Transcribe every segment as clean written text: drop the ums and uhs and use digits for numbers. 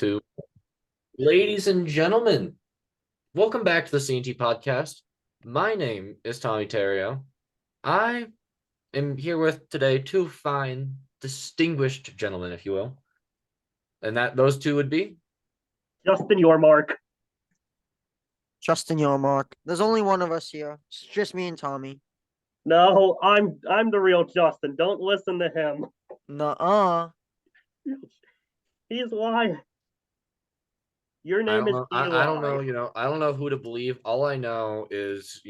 Two. Ladies and gentlemen, welcome back to the CNT podcast. My name is Tommy Terrio. I am here with today two fine, distinguished gentlemen, if you will. And those two would be Justin Yormark. Justin Yormark. There's only one of us here. It's just me and Tommy. No, I'm the real Justin. Don't listen to him. Nuh-uh. He's lying. Your I name don't is know. Eli. I don't know, I don't know who to believe. All I know is,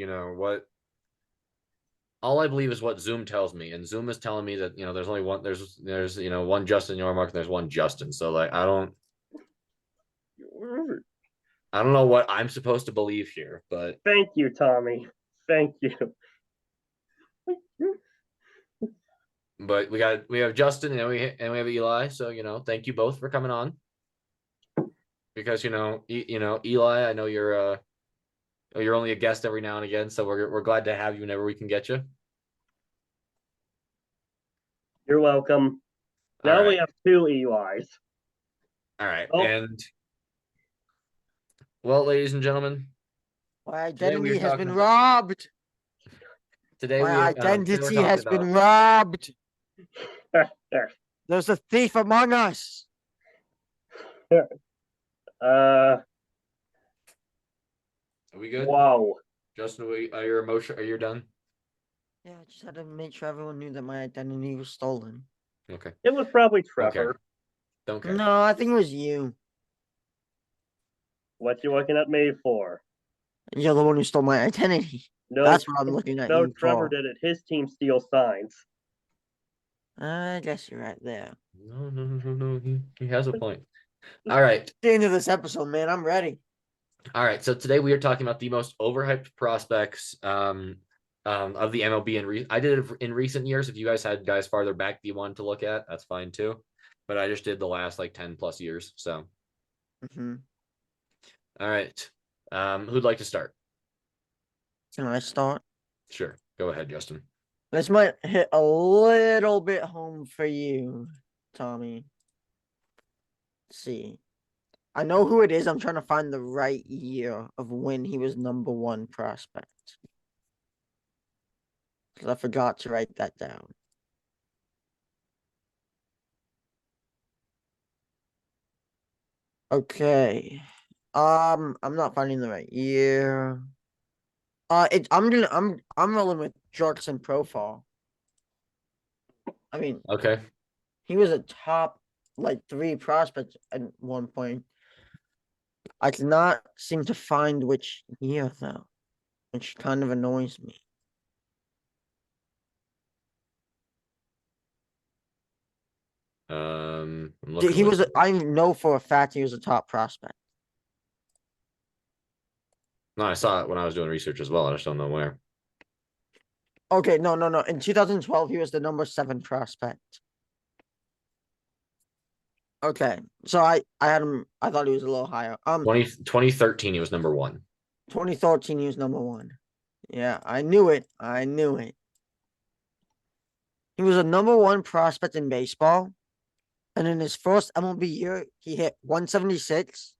all I believe is what Zoom tells me. And Zoom is telling me that, there's only one one Justin Yormark and there's one Justin. So like I don't know what I'm supposed to believe here, but Thank you, Tommy. Thank you. we have Justin and we have Eli. So thank you both for coming on. Because Eli, I know you're only a guest every now and again, so we're glad to have you whenever we can get you. You're welcome. Now All we right. have two Elis. All right, Oh. and well, ladies and gentlemen, My today we identity are has talking been about- robbed. today My we identity we're has talking been about- robbed. There's a thief among us. Are we good? Wow. Justin, are your emotion? Are you done? Yeah, I just had to make sure everyone knew that my identity was stolen. Okay. It was probably Okay. Trevor. Don't care. No, I think it was you. What you looking at me for? You're the one who stole my identity. No, That's what I'm looking at no, you Trevor for. did it. His team steals signs. I guess you're right there. No. He has a point. All right. The end of this episode, man. I'm ready. All right. So today we are talking about the most overhyped prospects of the MLB. I did it in recent years. If you guys had guys farther back that you wanted to look at, that's fine too. But I just did the last like 10 plus years. So, All right. Who'd like to start? Can I start? Sure. Go ahead, Justin. This might hit a little bit home for you, Tommy. Let's see. I know who it is. I'm trying to find the right year of when he was #1 prospect. Because I forgot to write that down. Okay. I'm not finding the right year. I'm rolling with Jorkson profile. I mean, Okay. he was a top like 3 prospect at one point. I cannot seem to find which year though, which kind of annoys me. He was. I know for a fact he was a top prospect. No, I saw it when I was doing research as well. I just don't know where. Okay, no. In 2012, he was the #7 prospect. Okay, so I had him. I thought he was a little higher. 2013, he was #1. 2013, he was #1. Yeah, I knew it. He was a #1 prospect in baseball, and in his first MLB year, he hit 176,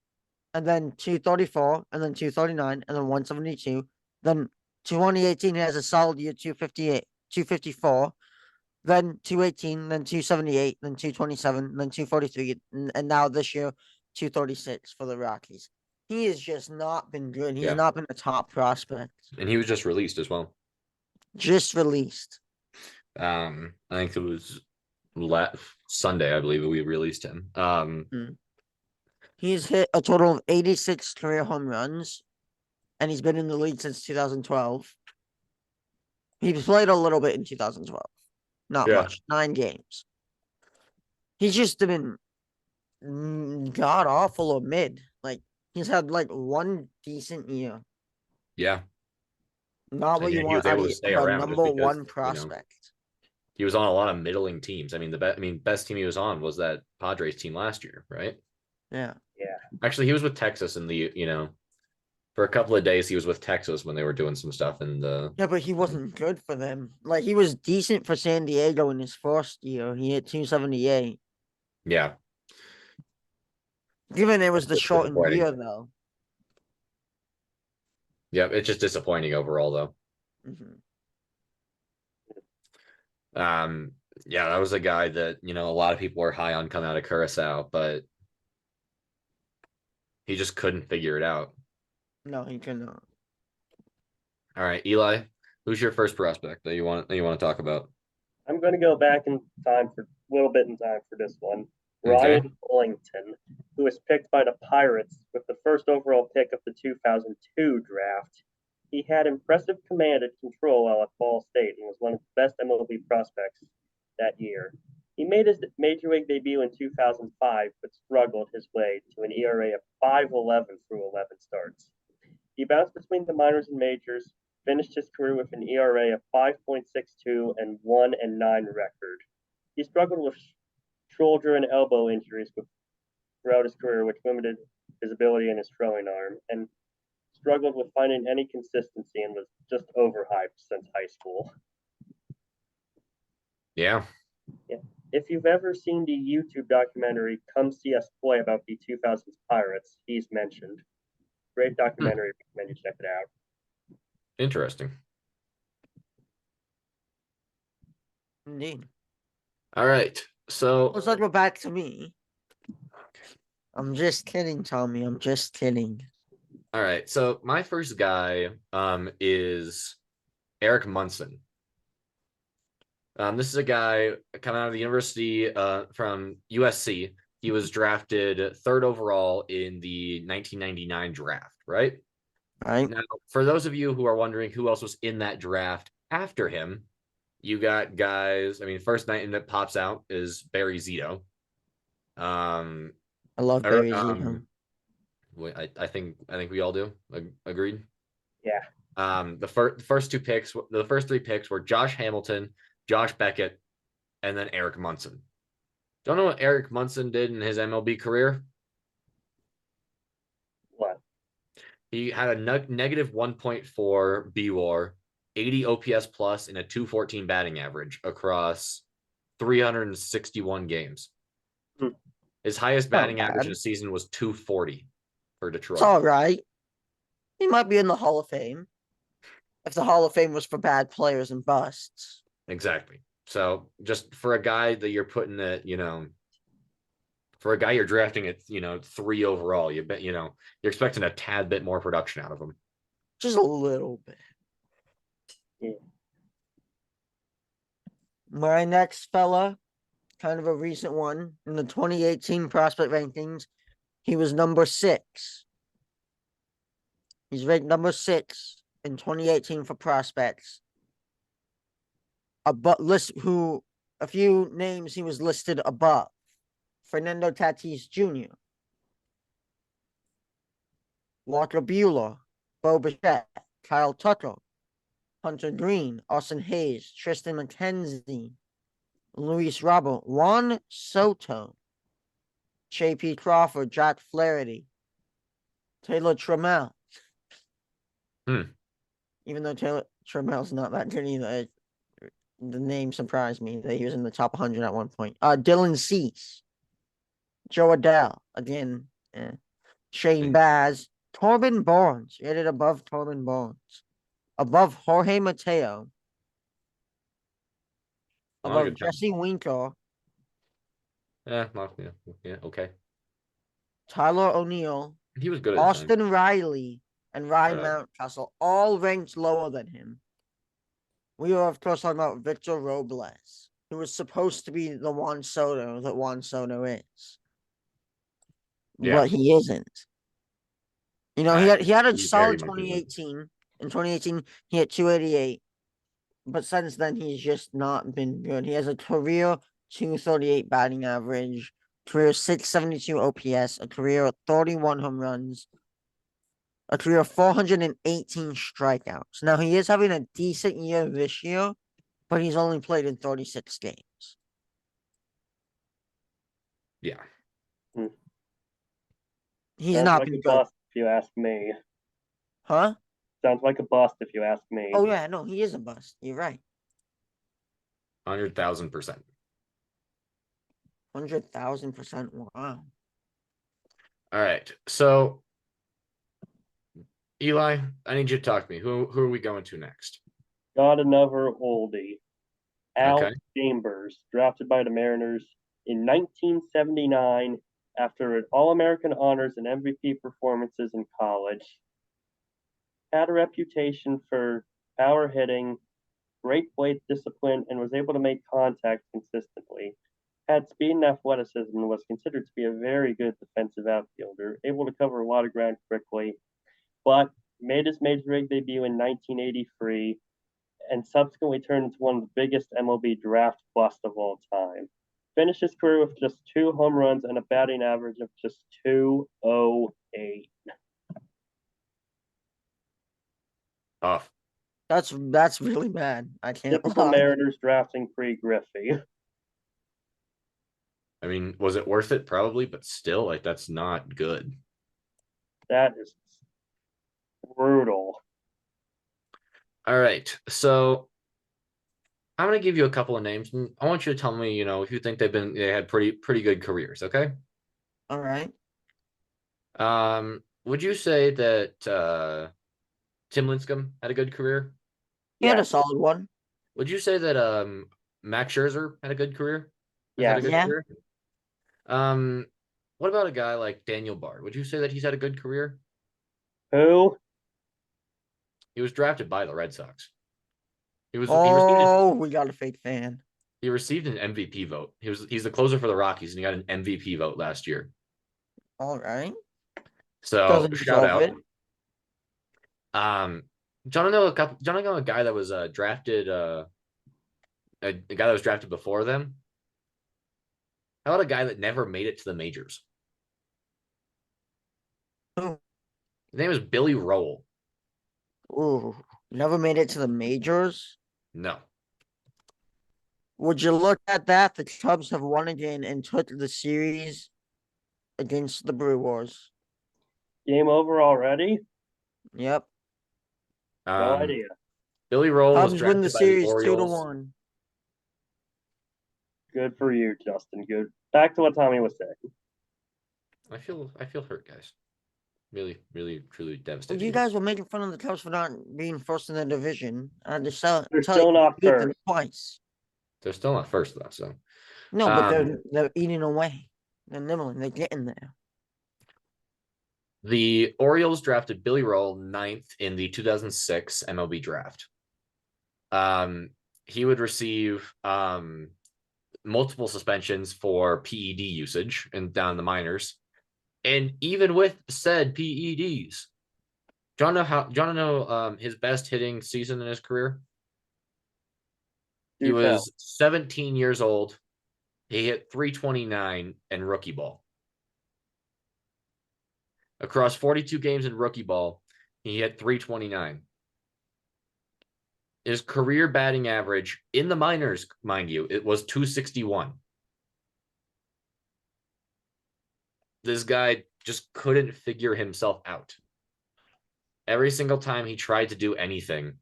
and then 234, and then 239, and then 172. Then 2018, he has a solid year, 258, 254. Then 218, then 278, then 227, then 243, and now this year, 236 for the Rockies. He has just not been good. He's not been a top prospect. And he was just released as well. Just released. I think it was Sunday, I believe we released him. He's hit a total of 86 career home runs, and he's been in the league since 2012. He played a little bit in 2012. Not much. 9 games. He's just been god awful or mid. Like, he's had like 1 decent year. Yeah. Not what you want out of a #1 prospect. He was on a lot of middling teams. I mean, best team he was on was that Padres team last year, right? Yeah. Actually, he was with Texas in the, for a couple of days, he was with Texas when they were doing some stuff in the. Yeah, but he wasn't good for them. Like, he was decent for San Diego in his first year. He hit 278. Yeah. Given it was the It's shortened disappointing. year, though. Yeah, it's just disappointing overall, though. Mhm. Yeah, that was a guy that a lot of people were high on coming out of Curacao, but he just couldn't figure it out. No, he cannot. All right, Eli, who's your first prospect that you want to talk about? I'm going to go back in time for a little bit in time for this one. Okay. Ryan Bullington, who was picked by the Pirates with the first overall pick of the 2002 draft. He had impressive command and control while at Ball State and was one of the best MLB prospects that year. He made his major league debut in 2005, but struggled his way to an ERA of 5.11 through 11 starts. He bounced between the minors and majors, finished his career with an ERA of 5.62 and 1-9 record. He struggled with shoulder and elbow injuries throughout his career, which limited his ability in his throwing arm, and struggled with finding any consistency and was just overhyped since high school. Yeah. Yeah. If you've ever seen the YouTube documentary Come See Us Play about the 2000s Pirates, he's mentioned. Great documentary. Recommend you check it out. Interesting. Indeed. All right. So Let's not go back to me. I'm just kidding, Tommy. I'm just kidding. all right. So my first guy is Eric Munson. This is a guy coming out of the university from USC. He was drafted third overall in the 1999 draft, right? Right? Now, for those of you who are wondering who else was in that draft after him, you got guys. I mean, first name that pops out is Barry Zito. Um, I love or, Barry Zito. I think we all do. Agreed. Yeah. The first the first three picks were Josh Hamilton, Josh Beckett, and then Eric Munson. Don't know what Eric Munson did in his MLB career. What? He had a negative 1.4 BWAR, 80 OPS plus, and a 214 batting average across 361 games. Hmm. His highest Not batting average bad. in a season was 240 for It's Detroit. all right. He might be in the Hall of Fame. If the Hall of Fame was for bad players and busts. Exactly. So just for a guy that you're putting at, for a guy you're drafting at, 3 overall, you bet, you're expecting a tad bit more production out of him. Just a little bit. Yeah. My next fella, kind of a recent one, in the 2018 prospect rankings, he was number 6. He's ranked number 6 in 2018 for prospects. A few names he was listed above. Fernando Tatis Jr., Walker Buehler, Bo Bichette, Kyle Tucker, Hunter Green, Austin Hayes, Tristan McKenzie, Luis Robert, Juan Soto, J.P. Crawford, Jack Flaherty, Taylor Trammell. Even though Taylor Trammell's not that good either, the name surprised me that he was in the top 100 at one point. Dylan Cease, Joe Adele, again, Shane Baz, Corbin Barnes, rated above Corbin Barnes, above Jorge Mateo, above Jesse Winker, Yeah, okay. Tyler O'Neill, He was good at the time. Austin Riley, and Ryan Mountcastle, all ranked lower than him. We are, of course, talking about Victor Robles, who was supposed to be the Juan Soto that Juan Soto is. Yeah. But he isn't. He had a solid 2018. In 2018, he had 288. But since then, he's just not been good. He has a career 238 batting average, career 672 OPS, a career 31 home runs, a career 418 strikeouts. Now, he is having a decent year this year, but he's only played in 36 games. Yeah. He's Sounds not like been a good. bust, if you ask me. Huh? Sounds like a bust, if you ask me. Oh, yeah, no, he is a bust. You're right. 100,000%. 100,000%. Wow. All right. So, Eli, I need you to talk to me. Who are we going to next? Got another oldie. Al Okay. Chambers, drafted by the Mariners in 1979 after All-American honors and MVP performances in college. Had a reputation for power hitting, great plate discipline, and was able to make contact consistently. Had speed and athleticism and was considered to be a very good defensive outfielder, able to cover a lot of ground quickly, but made his major league debut in 1983 and subsequently turned into one of the biggest MLB draft busts of all time. Finished his career with just 2 home runs and a batting average of just 208. Off. That's really bad. I can't Typical lie. Mariners drafting pre-Griffey. I mean, was it worth it? Probably, but still, like that's not good. That is brutal. All right. So I'm gonna give you a couple of names, and I want you to tell me, if you think they had pretty good careers. Okay. All right. Would you say that Tim Lincecum had a good career? He had a Yes, solid one. Would you say that Max Scherzer had a good career? Has had a yes. good Yeah. career? Um, what about a guy like Daniel Bard? Would you say that he's had a good career? Who? He was drafted by the Red Sox. Oh, we got a fake fan. He received an MVP vote. He's the closer for the Rockies, and he got an MVP vote last year. All right. So Doesn't shout deserve out. it. John, I know a couple. John, I know a guy that was drafted. A guy that was drafted before them. How about a guy that never made it to the majors? Ooh, His name is Billy Roll. ooh, never made it to the majors. No. Would you look at that? The Cubs have won again and took the series against the Brewers. Game over already? Yep. No Um, idea. Billy Roll was Cubs win the drafted by the series 2-1. Orioles. Good for you, Justin. Good. Back to what Tommy was saying. I feel hurt, guys. Really, really, truly Well, devastated. you guys were making fun of the Cubs for not being first in the division. I had to They're tell you, still not beat them first. twice. They're still not first though, so No, but um they're eating away. They're nibbling. They're getting there. the Orioles drafted Billy Roll ninth in the 2006 MLB draft. He would receive multiple suspensions for PED usage and down the minors. And even with said PEDs, John know his best hitting season in his career? He Do tell. was 17 years old. He hit 329 in rookie ball. Across 42 games in rookie ball, he hit 329. His career batting average in the minors, mind you, it was 261. This guy just couldn't figure himself out. Every single time he tried to do anything,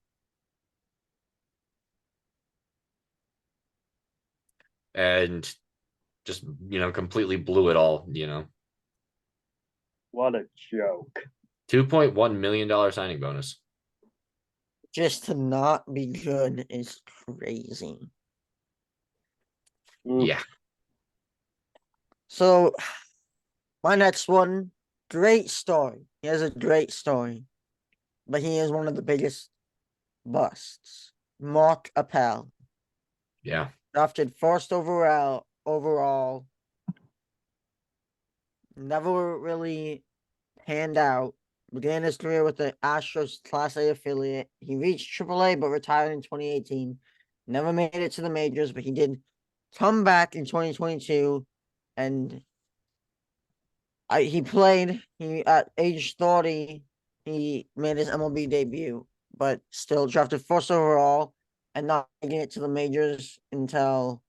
and just, completely blew it all. What a joke. $2.1 million signing bonus. Just to not be good is crazy. Yeah. So, my next one, great story. He has a great story, but he is one of the biggest busts. Mark Appel, Yeah. drafted first overall, never really panned out. Began his career with the Astros Class A affiliate. He reached AAA but retired in 2018. Never made it to the majors, but he did come back in 2022 and he played. He at age 30, he made his MLB debut, but still drafted first overall and not making it to the majors until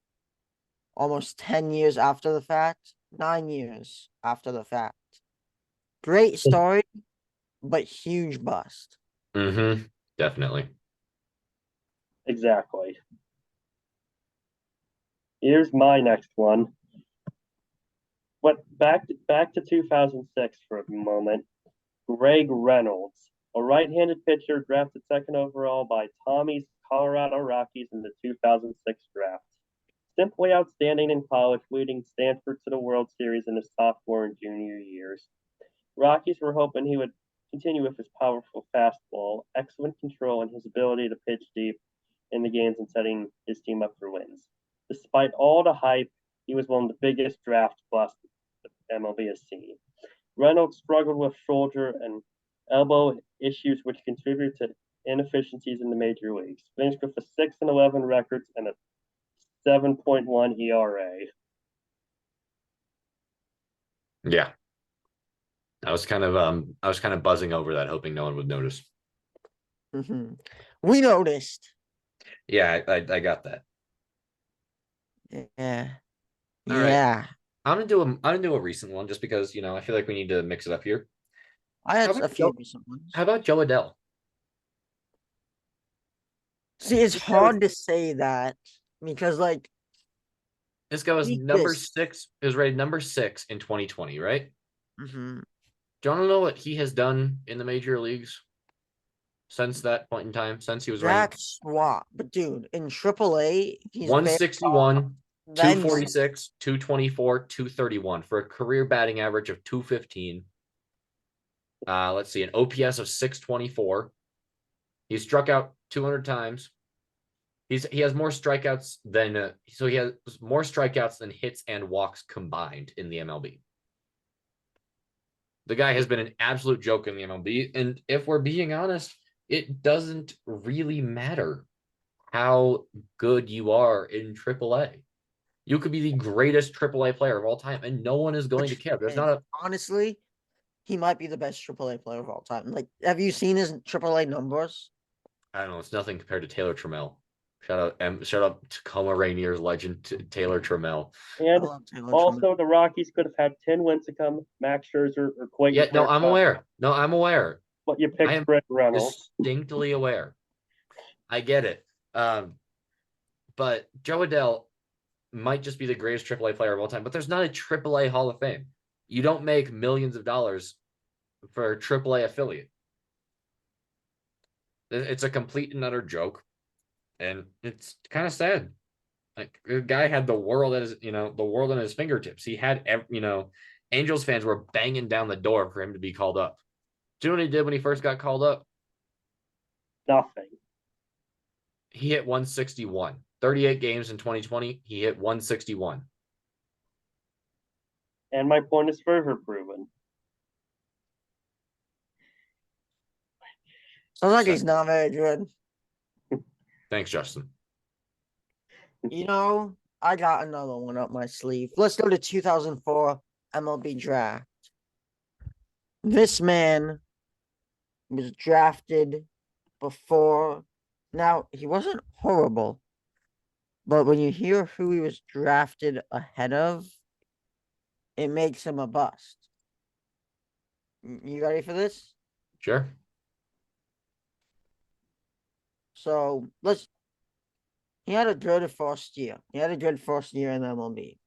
almost 10 years after the fact. 9 years after the fact. Great story, but huge bust. Mm-hmm. Definitely. Exactly. Here's my next one. But back to 2006 for a moment. Greg Reynolds, a right-handed pitcher drafted second overall by Tommy's Colorado Rockies in the 2006 draft. Simply outstanding in college, leading Stanford to the World Series in his sophomore and junior years. Rockies were hoping he would continue with his powerful fastball, excellent control, and his ability to pitch deep in the games and setting his team up for wins. Despite all the hype, he was one of the biggest draft busts MLB has seen. Reynolds struggled with shoulder and elbow issues, which contributed to inefficiencies in the major leagues. Finished with a 6-11 records and a 7.1 ERA. Yeah. I was kind of buzzing over that, hoping no one would notice. We noticed. Yeah, I got that. Yeah. All right. Yeah. I'm gonna do a recent one just because I feel like we need to mix it up here. I How had about a few Joe, recent ones. how about Joe Adell? See, it's This guy was hard to say that because, like, this guy was he number this. 6. He was rated number 6 in 2020, right? Mm-hmm. Do you want to know what he has done in the major leagues since that point in time? Since he was ranked Jack Swap, but dude, in AAA, he's bare 161, then 246, 224, 231 for a career batting average of 215. Let's see, an OPS of 624. He struck out 200 times. He has more strikeouts than he has more strikeouts than hits and walks combined in the MLB. The guy has been an absolute joke in the MLB, and if we're being honest, it doesn't really matter how good you are in AAA. You could be the greatest AAA player of all time, and no one is going to care. There's not a honestly, he might be the best AAA player of all time. Like, have you seen his AAA numbers? I don't know. It's nothing compared to Taylor Trammell. Shout out Tacoma Rainier's legend Taylor Trammell. And also, the Rockies could have had 10 wins to come. Max Scherzer or Clayton. Yeah, no, I'm aware. No, I'm aware. But you I picked am Greg Reynolds. distinctly aware. I get it. But Joe Adell might just be the greatest AAA player of all time, but there's not a AAA Hall of Fame. You don't make millions of dollars for a AAA affiliate. It's a complete and utter joke, and it's kind of sad. Like the guy had the world at the world on his fingertips. He had Angels fans were banging down the door for him to be called up. Do you know what he did when he first got called up? Nothing. He hit 161. 38 games in 2020. He hit 161. And my point is further proven. Sounds like he's not very good. Thanks, Justin. I got another one up my sleeve. Let's go to 2004 MLB draft. This man was drafted before. Now, he wasn't horrible, but when you hear who he was drafted ahead of, it makes him a bust. You ready for this? Sure. So he had a good first year. He had a good first year in MLB.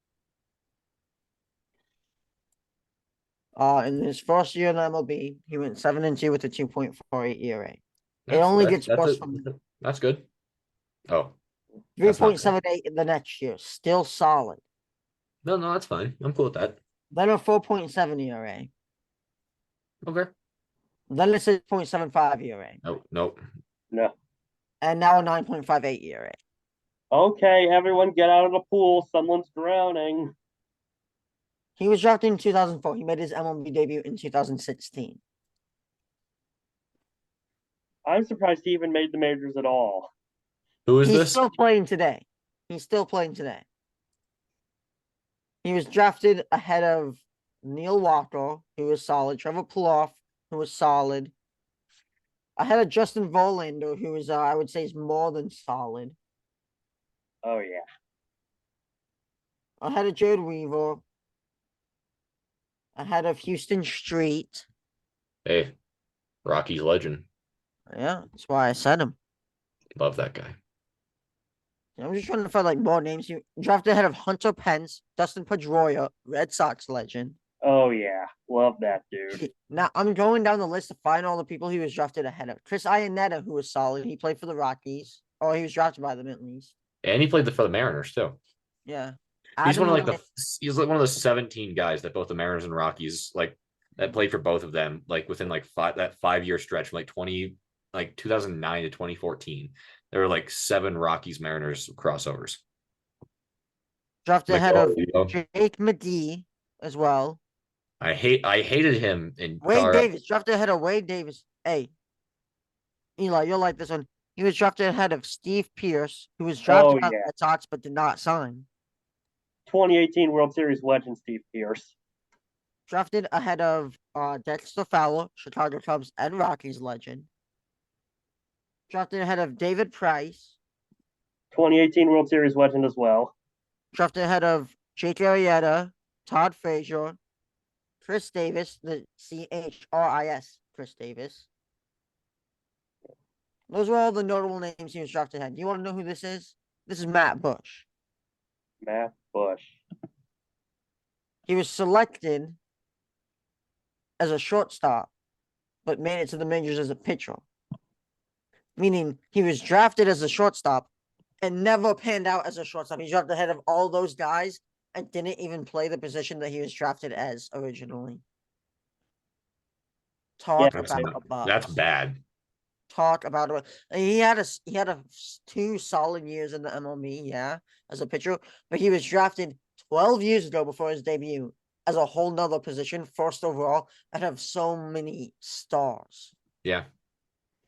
In his first year in MLB, he went 7-2 with a 2.48 ERA. It only gets worse from that's good. Oh, 3.78 in the next year. Still solid. No, that's fine. I'm cool with that. Then a 4.7 ERA. Okay. Then a 6.75 ERA. No. And now a 9.58 ERA. Okay, everyone get out of the pool. Someone's drowning. He was drafted in 2004. He made his MLB debut in 2016. I'm surprised he even made the majors at all. Who is this? He's still playing today. He was drafted ahead of Neil Walker, who was solid. Trevor Plouffe, who was solid. Ahead of Justin Verlander, who is, I would say, is more than solid. Oh, yeah. Ahead of Jade Weaver. Ahead of Houston Street. Hey, Rocky's legend. Yeah, that's why I said him. Love that guy. I'm just trying to find like more names. You drafted ahead of Hunter Pence, Dustin Pedroia, Red Sox legend. Oh yeah, love that dude. Now I'm going down the list to find all the people he was drafted ahead of. Chris Iannetta, who was solid. He played for the Rockies. Or he was drafted by them at least. And he played for the Mariners too. Yeah. He's one Adam of like Lane. he's like one of the 17 guys that both the Mariners and Rockies like that played for both of them like within like 5 year stretch from like 2009 to 2014. There were like 7 Rockies Mariners crossovers. Drafted Like, ahead oh, of Jake Medee as well. I hated him in Wade Davis. Drafted ahead of Wade Davis. Hey, Eli, you'll like this one. He was drafted ahead of Steve Pierce, who was Oh drafted by the yeah, Red Sox but did not sign. 2018 World Series legend Steve Pierce. Drafted ahead of Dexter Fowler, Chicago Cubs and Rockies legend. Drafted ahead of David Price. 2018 World Series legend as well. Drafted ahead of Jake Arrieta, Todd Frazier, Chris Davis, the CHRIS, Chris Davis. Those were all the notable names he was drafted ahead. Do you want to know who this is? This is Matt Bush. Matt Bush. He was selected as a shortstop, but made it to the majors as a pitcher. Meaning he was drafted as a shortstop and never panned out as a shortstop. He dropped ahead of all those guys and didn't even play the position that he was drafted as originally. Yeah, Talk about a that's bust. bad. Talk about it. He had a 2 solid years in the MLB, yeah, as a pitcher, but he was drafted 12 years ago before his debut as a whole nother position, first overall, and have so many stars. Yeah.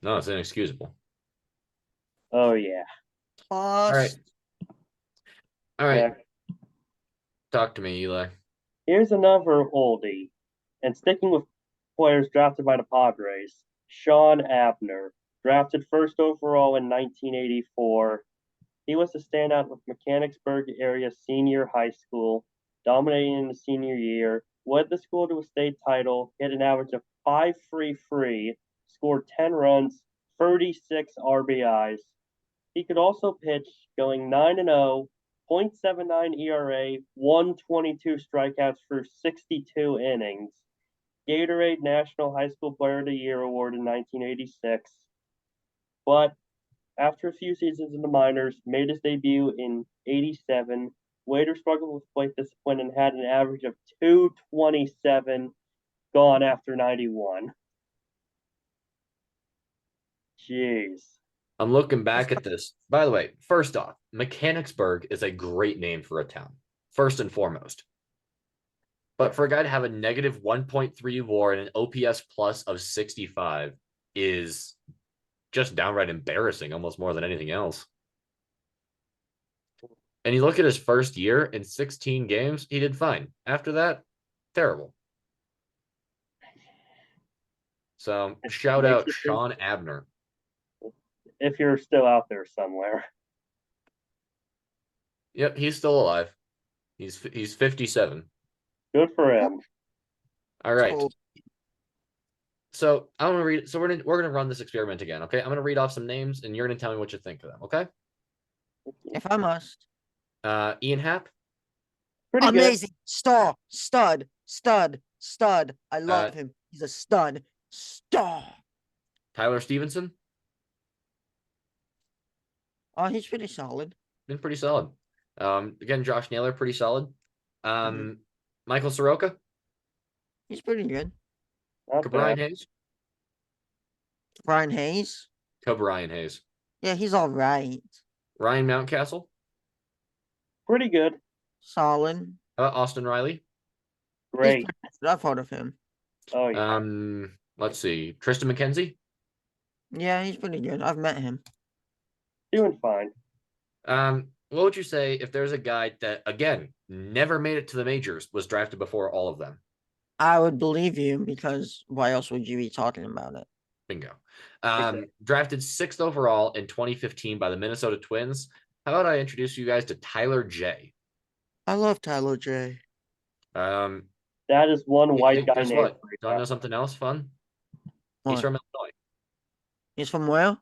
No, it's inexcusable. Oh yeah. All right. Toss. All right. Yeah. Talk to me, Eli. Here's another oldie, and sticking with players drafted by the Padres, Sean Abner, drafted first overall in 1984. He was a standout with Mechanicsburg area senior high school, dominating in the senior year, led the school to a state title, hit an average of 5.33, scored 10 runs, 36 RBIs. He could also pitch, going 9-0, .79 ERA, 122 strikeouts through 62 innings. Gatorade National High School Player of the Year award in 1986. But after a few seasons in the minors, made his debut in 87. Later struggled with plate discipline and had an average of 227, gone after 91. Jeez. I'm looking back at this. By the way, first off, Mechanicsburg is a great name for a town, first and foremost. But for a guy to have a negative 1.3 WAR and an OPS plus of 65 is just downright embarrassing, almost more than anything else. And you look at his first year in 16 games, he did fine. After that, terrible. So shout out Sean Abner. If you're still out there somewhere. Yep, he's still alive. He's 57. Good for him. All right. So I'm gonna read. So we're gonna run this experiment again. Okay, I'm gonna read off some names, and you're gonna tell me what you think of them. Okay. If I must. Ian Happ. Pretty Amazing. Star. Stud. Stud. Stud. I love him. He's a stud. Star. Tyler Stevenson. Oh, he's pretty solid. Been pretty solid. Again, Josh Naylor, pretty solid. Michael Soroka. He's pretty good. Brian Hayes. Brian Hayes. Brian Hayes. Yeah, he's all right. Ryan Mountcastle. Pretty good. Solid. Austin Riley. Great. I've heard of him. Oh yeah. Let's see. Tristan McKenzie. Yeah, he's pretty good. I've met him. Doing fine. What would you say if there's a guy that again never made it to the majors, was drafted before all of them? I would believe you because why else would you be talking about it? Bingo. Drafted 6th overall in 2015 by the Minnesota Twins. How about I introduce you guys to Tyler J? I love Tyler J. That is one white guy guess name. What? Do I know something else fun? What? He's from Illinois. He's from where?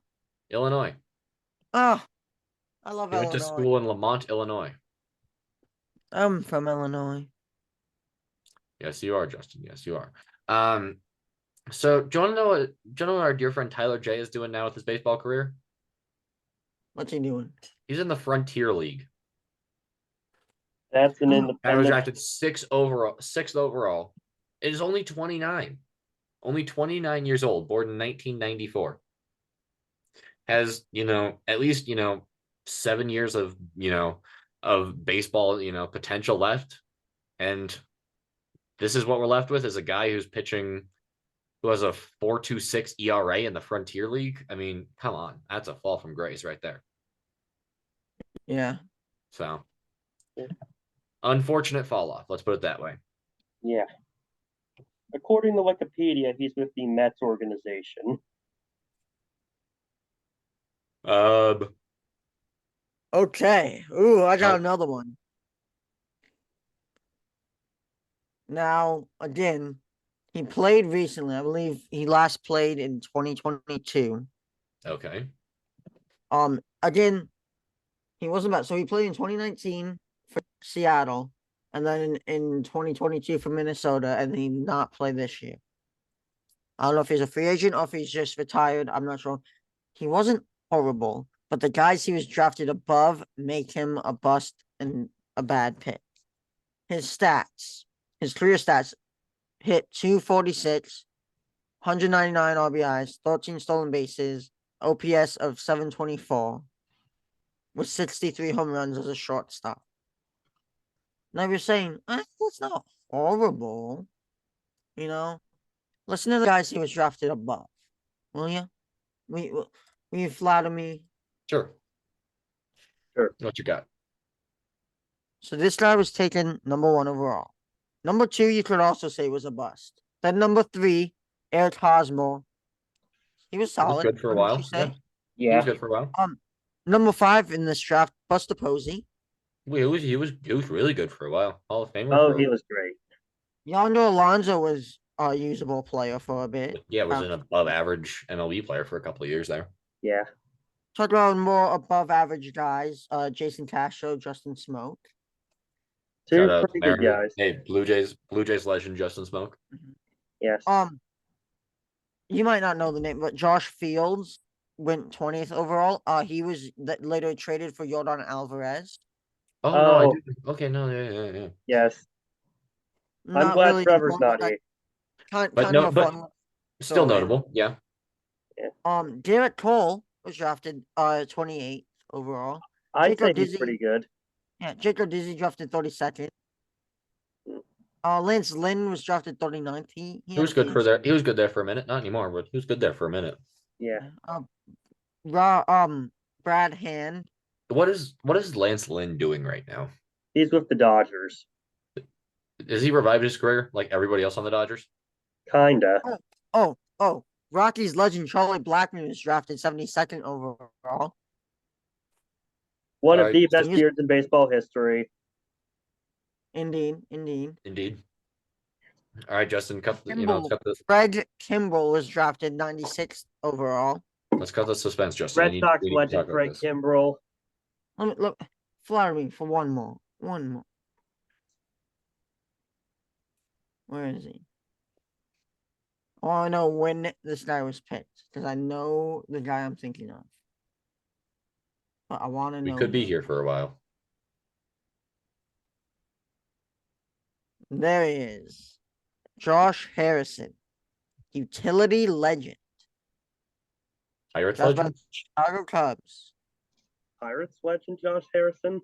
Illinois. Oh, I love He went to Illinois. school in Lamont, Illinois. I'm from Illinois. Yes, you are, Justin. Yes, you are. So do you want to know what our dear friend Tyler J is doing now with his baseball career? What's he doing? He's in the Frontier League. That's an Oh, And was independent. drafted sixth overall. It is only 29. Only 29 years old, born in 1994. Has, at least, 7 years of baseball, potential left. And this is what we're left with is a guy who's pitching who has a 4.26 ERA in the Frontier League. I mean, come on. That's a fall from grace right there. yeah. So, unfortunate fall off. Let's put it that way. Yeah. According to Wikipedia, he's with the Mets organization. Okay. Ooh, I got Oh. another one. Now, again, he played recently. I believe he last played in 2022. Okay. Again, he wasn't bad. So he played in 2019 for Seattle, and then in 2022 for Minnesota, and he not play this year. I don't know if he's a free agent or if he's just retired. I'm not sure. He wasn't horrible, but the guys he was drafted above make him a bust and a bad pick. His stats, his career stats, hit 246, 199 RBIs, 13 stolen bases, OPS of 724, with 63 home runs as a shortstop. Now you're saying, that's not horrible. Listen to the guys he was drafted above, will you? Will you flatter me? Sure. Sure. What you got? So this guy was taken number 1 overall. Number 2, you could also say was a bust. Then number 3, Eric Hosmer. He was He was solid. good for a Wouldn't you while. Yeah. say? He was Yeah. good for a while. Number 5 in this draft, Buster Posey. He was really good for a while. Hall of Famer Oh, for he was great. Yonder Alonso was a usable player for a bit. was an above average MLB player for a couple of years there. Yeah. Talk about more above average guys. Jason Castro, Justin Smoke. Two Shout out pretty good Mariners. guys. Hey, Blue Jays legend Justin Smoke. Yes. You might not know the name, but Josh Fields went 20th overall. He was later traded for Jordan Alvarez. Oh no, I Oh, do. Okay, no, yeah. yes. I'm Not glad really Trevor's important, not but here. But kind of no, a but fun still throw in. notable. Yeah. Garrett Cole was drafted 28th overall. I'd say Jacob he's Dizzy, pretty good. yeah, Jacob Dizzy drafted 32nd. Lance Lynn was drafted 39th. He He had was a good few. for there. He was good there for a minute. Not anymore, but he was good there for a minute. Yeah. Brad Hand. What is Lance Lynn doing right now? He's with the Dodgers. Has he revived his career like everybody else on the Dodgers? Kinda. Oh. Rockies legend Charlie Blackmon was drafted 72nd overall. One All of right, the best Justin. years in baseball history. Indeed. All right, Justin, let's cut this. Fred Kimbrell was drafted 96th overall. Let's cut the suspense, Justin. Red Sox we need to legend talk about Fred this. Kimbrell. Look, flatter me for one more. Where is he? I want to know when this guy was picked because I know the guy I'm thinking of. But I want to know. We could be here for a while. There he is. Josh Harrison, utility legend. Pirates Drafted by legend? the Chicago Cubs. Pirates legend Josh Harrison.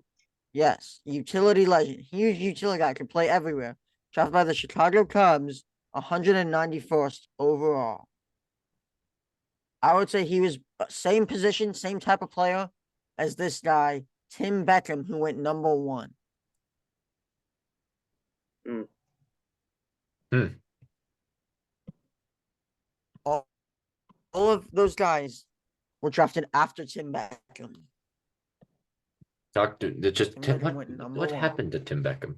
Yes, utility legend. Huge utility guy, could play everywhere. Drafted by the Chicago Cubs, 191st overall. I would say he was same position, same type of player as this guy, Tim Beckham, who went number 1. All of those guys were drafted after Tim Beckham. What happened to Tim Beckham?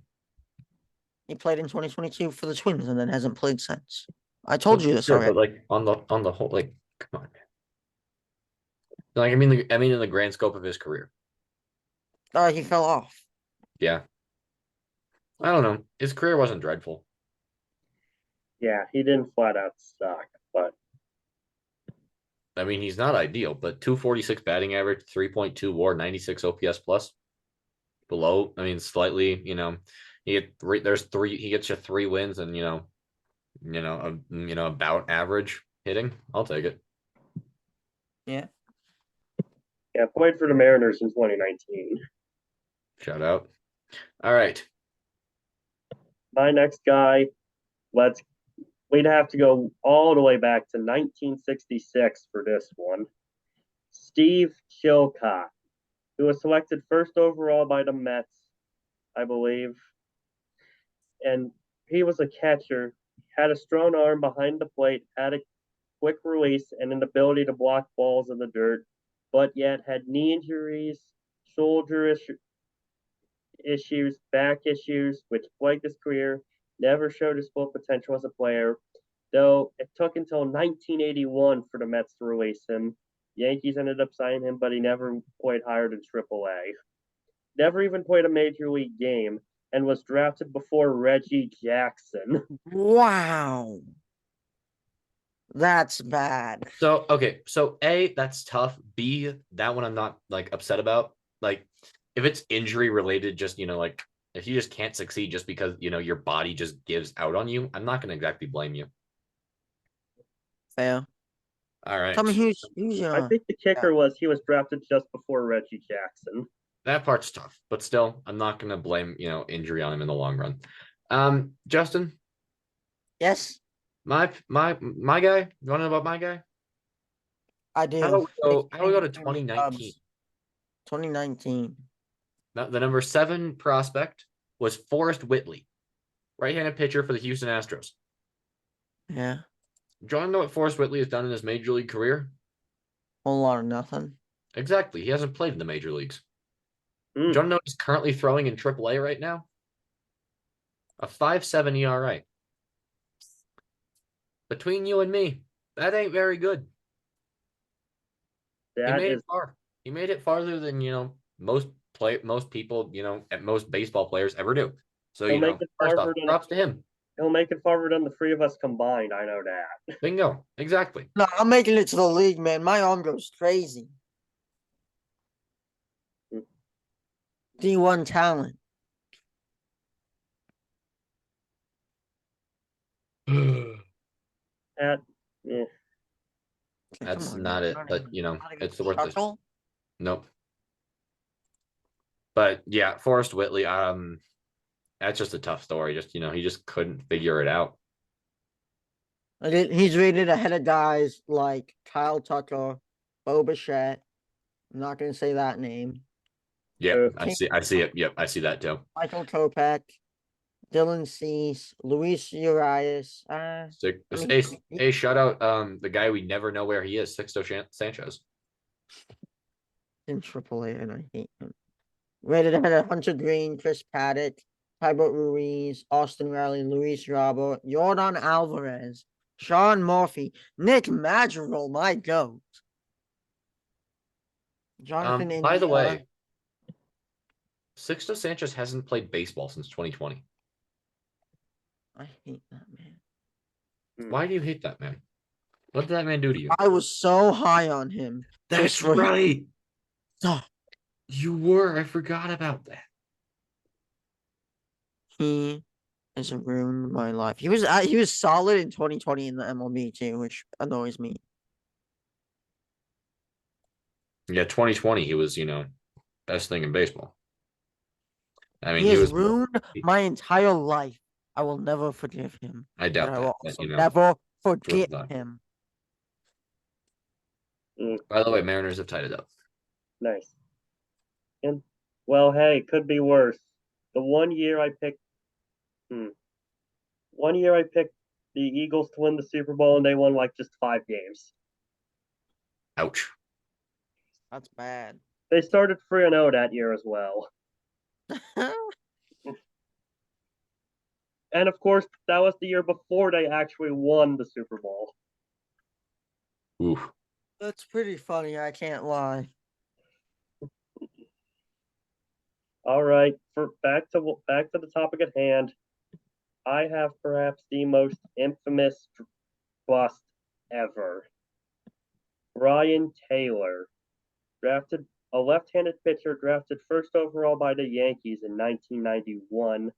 He played in 2022 for the Twins and then hasn't played since. I told you this already. But like on the whole, like, come on, man. Like, I mean, in the grand scope of his career. He fell off. Yeah. I don't know. His career wasn't dreadful. Yeah, he didn't flat out suck, but I mean, he's not ideal, but 246 batting average, 3.2 WAR, 96 OPS plus. Below, I mean, slightly, he get there's three, he gets you 3 wins and about average hitting. I'll take it. Yeah. yeah, played for the Mariners in 2019. Shout out. All right. My next guy, we'd have to go all the way back to 1966 for this one. Steve Chilcott, who was selected first overall by the Mets, I believe. And he was a catcher, had a strong arm behind the plate, had a quick release, and an ability to block balls in the dirt, but yet had knee injuries, shoulder issues, back issues, which plagued his career, never showed his full potential as a player, though it took until 1981 for the Mets to release him. Yankees ended up signing him, but he never played higher than AAA. Never even played a major league game and was drafted before Reggie Jackson. Wow. That's bad. So, okay. So, A, that's tough. B, that one I'm not like upset about. Like, if it's injury related, just, like if you just can't succeed just because, your body just gives out on you, I'm not going to exactly blame you. Fair. All Tell me right. who's I your think the kicker was he was drafted just before Reggie Jackson. That part's tough, but still, I'm not going to blame, injury on him in the long run. Justin, Yes, my guy, you want to know about my guy? I How do. do we go to 2019? 2019. Now, the number 7 prospect was Forrest Whitley, right-handed pitcher for the Houston Astros. Yeah. Do you want to know what Forrest Whitley has done in his major league career? Whole lot of nothing. Exactly. He hasn't played in the major leagues. Do you Mm, want to know he's currently throwing in AAA right now? A 5.7 ERA. Between you and me, that ain't very good. He that made is it far. He made it farther than most people, at most baseball players ever do. So, he'll make it first off, farther than props to him. he'll make it farther than the three of us combined. I know that. Bingo. Exactly. No, I'm making it to the league, man. My arm goes crazy. D1 talent. At eh, Come That's on, man. not it, but Not even it's worth this. chuckle. Nope. But yeah, Forrest Whitley, that's just a tough story. Just, he just couldn't figure it out. He's rated ahead of guys like Kyle Tucker, Bo Bichette. I'm not gonna say that name. Yep, uh, I see it. Yep, I see that too. Michael Kopech, Dylan Cease, Luis Urias. Sick. I mean, Hey, shout out the guy we never know where he is, Sixto Sanchez. in AAA, and I hate him. Rated ahead of Hunter Green, Chris Paddock, Tybert Ruiz, Austin Riley, Luis Robert, Jordan Alvarez, Sean Murphy, Nick Madrigal, my goat. Jonathan By the India. way, Sixto Sanchez hasn't played baseball since 2020. I hate that man. Why do you hate that man? What did that man do to you? I was so high on him. That's for- right. Oh, You were. I forgot about that. he has ruined my life. He was solid in 2020 in the MLB too, which annoys me. Yeah, 2020, he was, best thing in baseball. I mean, He he has was. ruined my entire life. I will never forgive him. I But doubt I that, will but also never forget done. him. By the way, Mariners have tied it up. nice. And well, hey, could be worse. The one year I picked, one year I picked the Eagles to win the Super Bowl, and they won like just 5 games. Ouch. That's bad. They started 3-0 that year as well. And of course, that was the year before they actually won the Super Bowl. That's pretty funny, I can't lie. All right, for back to the topic at hand. I have perhaps the most infamous bust ever. Brian Taylor, drafted a left-handed pitcher drafted first overall by the Yankees in 1991.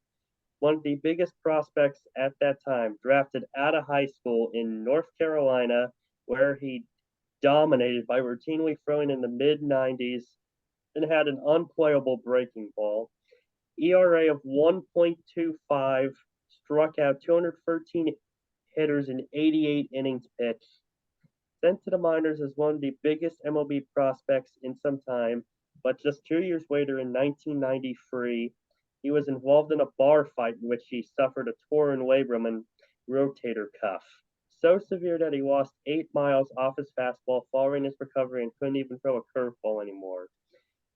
One of the biggest prospects at that time, drafted out of high school in North Carolina, where he dominated by routinely throwing in the mid 90s and had an unplayable breaking ball. ERA of 1.25, struck out 213 hitters in 88 innings pitched. Sent to the minors as one of the biggest MLB prospects in some time, but just 2 years later in 1993, he was involved in a bar fight in which he suffered a torn labrum and rotator cuff. So severe that he lost 8 miles off his fastball following his recovery and couldn't even throw a curveball anymore.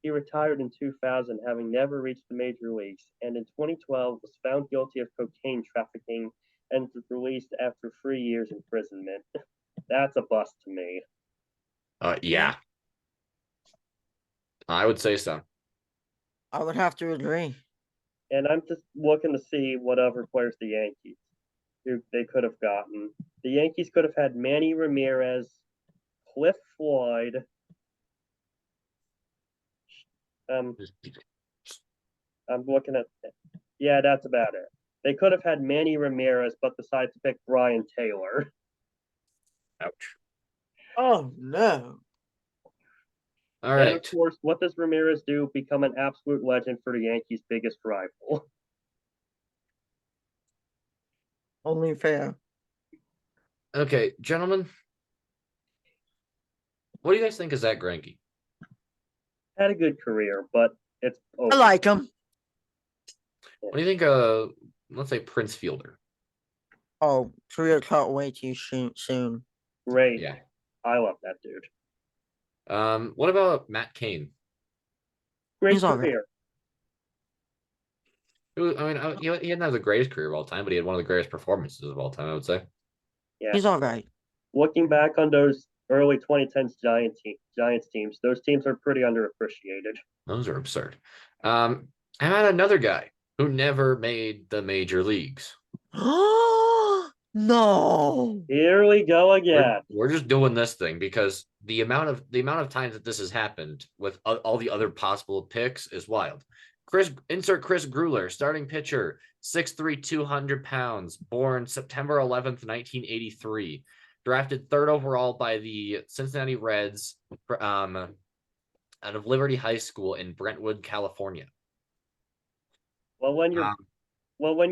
He retired in 2000, having never reached the major leagues, and in 2012 was found guilty of cocaine trafficking and was released after 3 years imprisonment. That's a bust to me. Yeah, I would say so. I would have to agree. And I'm just looking to see what other players the Yankees who they could have gotten. The Yankees could have had Manny Ramirez, Cliff Floyd. I'm looking at. Yeah, that's about it. They could have had Manny Ramirez, but decided to pick Brian Taylor. Ouch. Oh no. All And of right. course, what does Ramirez do? Become an absolute legend for the Yankees' biggest rival. Only fair. Okay, gentlemen. What do you guys think of Zach Greinke? Had a good career, but it's over. I like him. What do you think let's say Prince Fielder? Oh, career cut way too soon. Great. Yeah. I love that dude. What about Matt Cain? Great He's all right. career. He didn't have the greatest career of all time, but he had one of the greatest performances of all time, I would say. Yeah. He's all right. Looking back on those early 2010s Giants teams, those teams are pretty underappreciated. Those are absurd. How about another guy who never made the major leagues? No. Here we go again. We're just doing this thing because the amount of times that this has happened with all the other possible picks is wild. Chris Grueller, starting pitcher, 6'3", 200 pounds, born September 11th, 1983, drafted third overall by the Cincinnati Reds, out of Liberty High School in Brentwood, California. Well, when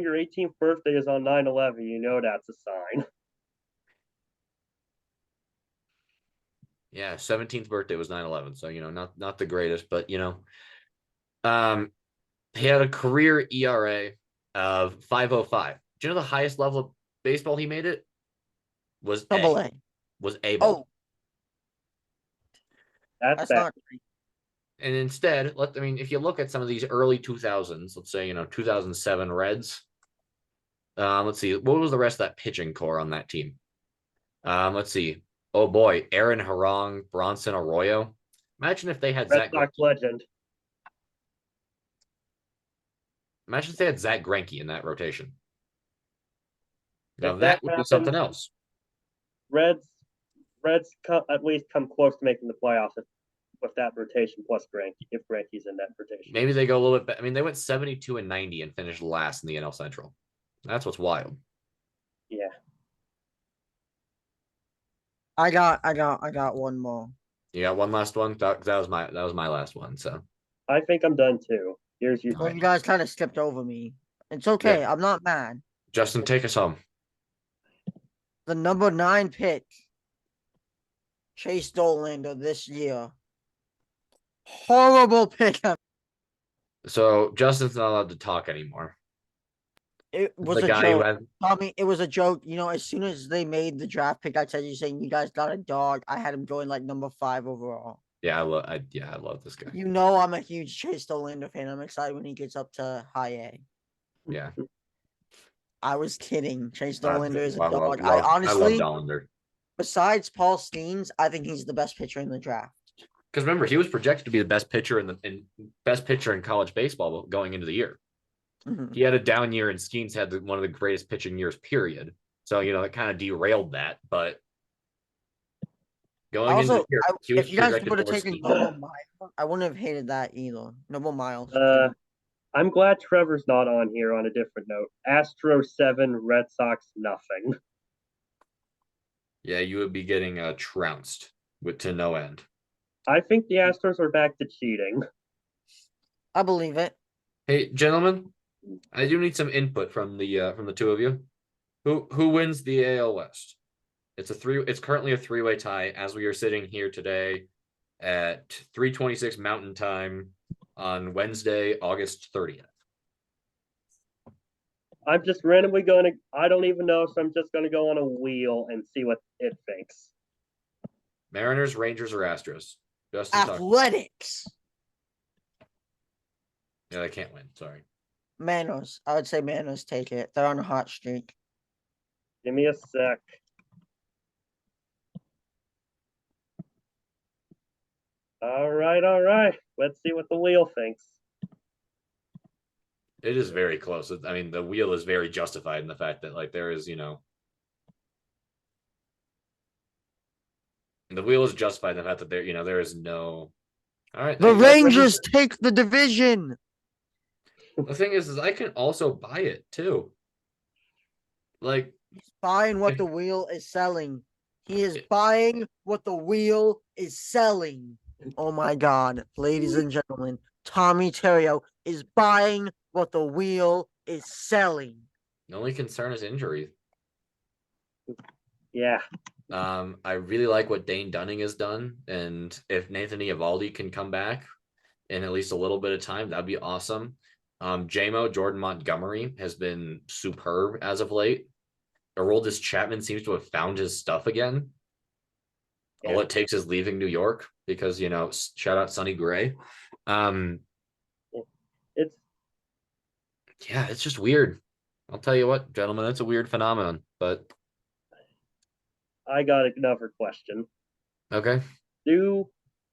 your 18th birthday is on 9/11, you know that's a sign. Yeah, 17th birthday was 9/11, so not the greatest, but he had a career ERA of 5.05. Do you know the highest level of baseball he made it? Was Double A. Was A ball. Oh, That's that's bad. not great. And instead, if you look at some of these early 2000s, let's say 2007 Reds. Let's see, what was the rest of that pitching core on that team? Let's see. Oh boy, Aaron Harong, Bronson Arroyo. Imagine if they had Red Sox legend. Imagine if they had Zach Greinke in that rotation. Now If that that would be happens, something else. Reds at least come close to making the playoffs with that rotation plus Greinke, if Greinke's in that rotation. Maybe they go a little bit better. I mean, they went 72-90 and finished last in the NL Central. That's what's wild. Yeah. I got one more. You got one last one? That was my last one. So I think I'm done too. Here's your Well, you guys kind of skipped over me. It's okay. I'm not mad. Justin, take us home. The number 9 pick, Chase Dolander this year. Horrible pick. So Justin's not allowed to talk anymore. It was The a guy who joke. had Tommy, it was a joke. As soon as they made the draft pick, I said you saying you guys got a dog. I had him going like number 5 overall. I love this guy. I'm a huge Chase Dolander fan. I'm excited when he gets up to high A. Yeah. I was kidding. Chase Dolander is a I dog. love I honestly, Dollander. besides Paul Skeens, I think he's the best pitcher in the draft. Because remember, he was projected to be the best pitcher best pitcher in college baseball going into the year. Mhm. He had a down year, and Skeens had one of the greatest pitching years, period. So it kind of derailed that. But going into the year, he was if you guys projected would have towards taken Skeens. Noble Miles, I wouldn't have hated that either. Noble Miles. I'm glad Trevor's not on here on a different note. Astro 7, Red Sox nothing. Yeah, you would be getting trounced to no end. I think the Astros are back to cheating. I believe it. Hey, gentlemen, I do need some input from the two of you. Who wins the AL West? It's currently a three-way tie as we are sitting here today at 3:26 Mountain Time on Wednesday, August 30th. I'm just randomly going to, I don't even know, so I'm just going to go on a wheel and see what it thinks. Mariners, Rangers, or Astros? Justin, Athletics. Yeah, they can't win. Sorry. Manos. I would say Manos take it. They're on a hot streak. Give me a sec. All right. Let's see what the wheel thinks. It is very close. I mean, the wheel is very justified in the fact that there is, the wheel is justified in the fact that there is no. All right. The Rangers take the division. The thing is I can also buy it too. Like, he's buying what the wheel is selling. He is buying what the wheel is selling. Oh my God, ladies and gentlemen, Tommy Terrio is buying what the wheel is selling. The only concern is injury. Yeah. I really like what Dane Dunning has done, and if Nathan Eovaldi can come back in at least a little bit of time, that'd be awesome. JMO Jordan Montgomery has been superb as of late. Aroldis Chapman seems to have found his stuff again. Yeah. All it takes is leaving New York because shout out Sonny Gray. It's just weird. I'll tell you what, gentlemen, it's a weird phenomenon, but I got another question. Okay.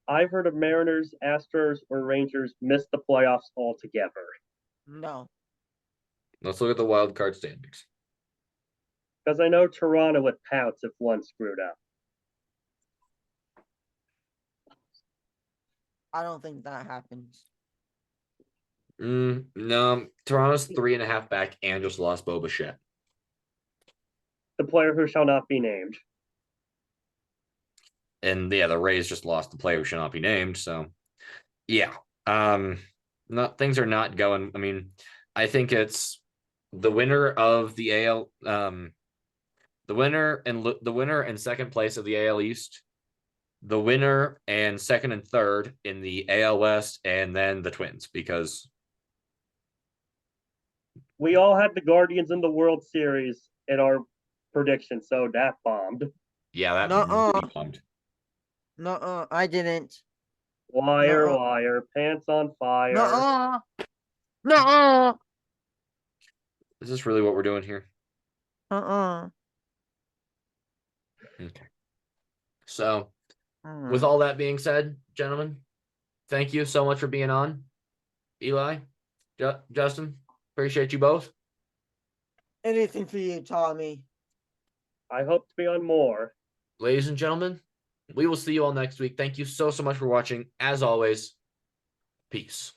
I've heard of Mariners, Astros, or Rangers miss the playoffs altogether? No. Let's look at the wild card standings. Because I know Toronto would pounce if one screwed up. I don't think that happens. No, Toronto's 3.5 back and just lost Bo Bichette. The player who shall not be named. And yeah, the Rays just lost the player who shall not be named. So yeah. Things are not going. I mean, I think it's the winner of the AL, the winner and second place of the AL East, the winner and second and third in the AL West, and then the Twins, because we all had the Guardians in the World Series in our prediction, so that bombed. Yeah, that really bombed. No, I didn't. Liar, pants on fire. No. Is this really what we're doing here? Okay. So, with all that being said, gentlemen, thank you so much for being on. Eli, Justin, appreciate you both. Anything for you, Tommy. I hope to be on more. Ladies and gentlemen, we will see you all next week. Thank you so much for watching. As always, peace.